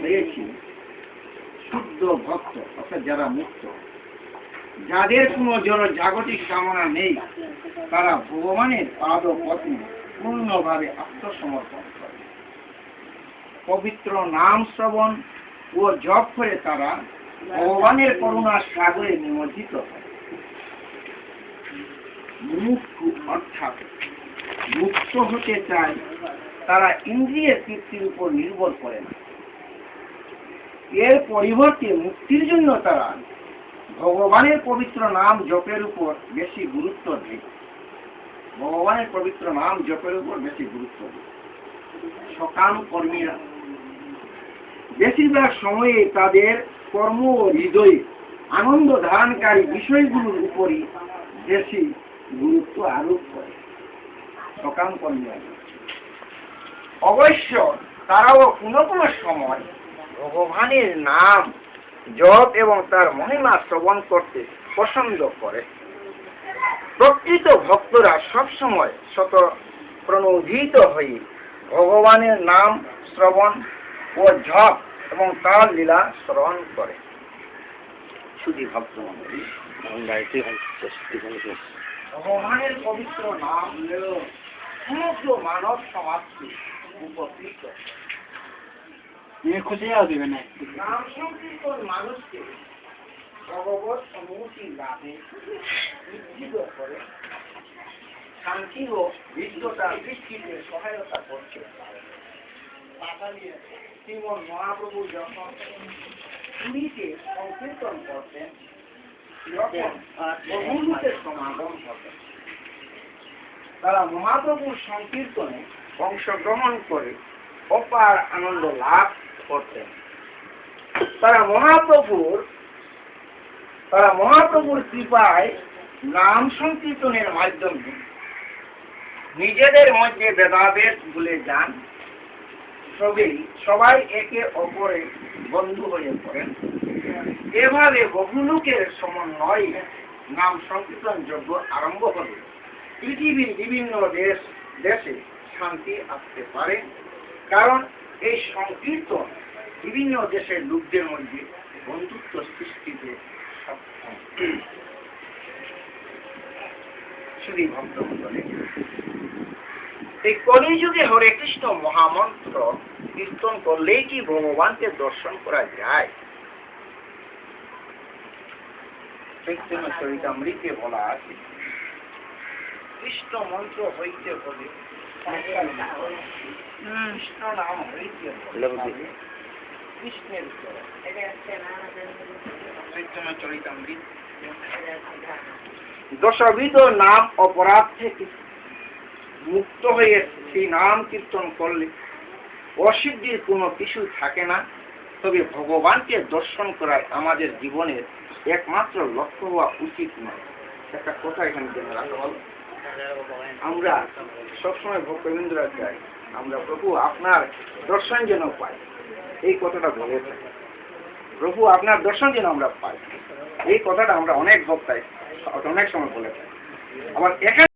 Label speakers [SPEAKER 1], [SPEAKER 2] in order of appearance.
[SPEAKER 1] হয়েছি শুদ্ধ ভক্ত, অর্থাৎ যারা মুক্ত, যাদের কোনো জাগতিক কামনা নেই, তারা ভগবানের পাদ পদ্মে পূর্ণভাবে আত্মসমর্পণ করে। পবিত্র নাম শ্রবণ ও জপ করে তারা ভগবানের করুণার সাগরে নিমজ্জিত হয়। মুক্ত অর্থাৎ মুক্ত হতে চায়, তারা ইন্দ্রিয়ের তৃপ্তির উপর নির্ভর করে না। এর পরিবর্তে মুক্তির জন্য তারা ভগবানের পবিত্র নাম জপের উপর বেশি গুরুত্ব দেয়। ভগবানের পবিত্র নাম জপের উপর বেশি গুরুত্ব দেয়। সকাম কর্মীরা বেশিরভাগ সময়ে তাদের কর্ম ও হৃদয়ে আনন্দ ধারণকারী বিষয়গুলোর উপরই বেশি গুরুত্ব আরোপ করে। সকাম কর্মীরা অবশ্য তারাও কোনো কোনো সময় ভগবানের নাম জপ এবং তার মহিমা শ্রবণ করতে পছন্দ করে। প্রকৃত ভক্তরা সবসময় শত প্রণোদিত হয়ে ভগবানের নাম শ্রবণ ও জপ এবং তার লীলা শ্রবণ করে। শুধু ভক্ত মন্ডলী, ভগবানের পবিত্র নাম সমগ্র মানব সমাজকে উপকৃত। নাম সংকীর্তন মানুষকে ভগবত অনুভূতি লাভে উজ্জীবিত করে, শান্তি ও বিদ্যতা বৃদ্ধিতে সহায়তা করছে। শ্রীমন মহাপ্রভু যখন পুরীতে সংকীর্তন করতেন, বহুলোকের সমাগম হতেন। তারা মহাপ্রভুর সংকীর্তনে অংশগ্রহণ করে অপার আনন্দ লাভ করতেন। তারা মহাপ্রভুর কৃপায় নাম সংকীর্তনের মাধ্যমে নিজেদের মধ্যে ভেদাভেদ ভুলে যান। সবাই একে অপরে বন্ধু হয়ে পড়েন। এভাবে বহুলোকের সমন্বয়ে নাম সংকীর্তন যজ্ঞ আরম্ভ হলে পৃথিবীর বিভিন্ন দেশে শান্তি আসতে পারে, কারণ এই সংকীর্তন বিভিন্ন দেশের লোকদের মধ্যে বন্ধুত্ব সৃষ্টিতে সক্ষম। শ্রী ভক্তমণ্ডলী, এই কলিযুগে হরে কৃষ্ণ মহামন্ত্র কীর্তন করলেই কি ভগবানকে দর্শন করা যায়? চৈতন্য চরিতামৃতে বলা আছে, কৃষ্ণ মন্ত্র হইতে হলে কৃষ্ণ নাম হইতে হলে কৃষ্ণের চৈতন্য চরিতামৃত। দশবিধ নাম অপরাধ থেকে মুক্ত হয়ে সেই নাম কীর্তন করলে অসিদ্ধির কোনো কিছু থাকে না। তবে ভগবানকে দর্শন করার আমাদের জীবনের একমাত্র লক্ষ্য হওয়া উচিত নয়। একটা কথা এখানে জেনে রাখা হলো, আমরা সবসময় ভক্তবৃন্দরা চাই আমরা প্রভু আপনার দর্শন যেন পাই, এই কথাটা বলে থাকি। প্রভু আপনার দর্শন যেন আমরা পাই, এই কথাটা আমরা অনেক ভক্তায় অনেক সময় বলে থাকি। আবার এখানে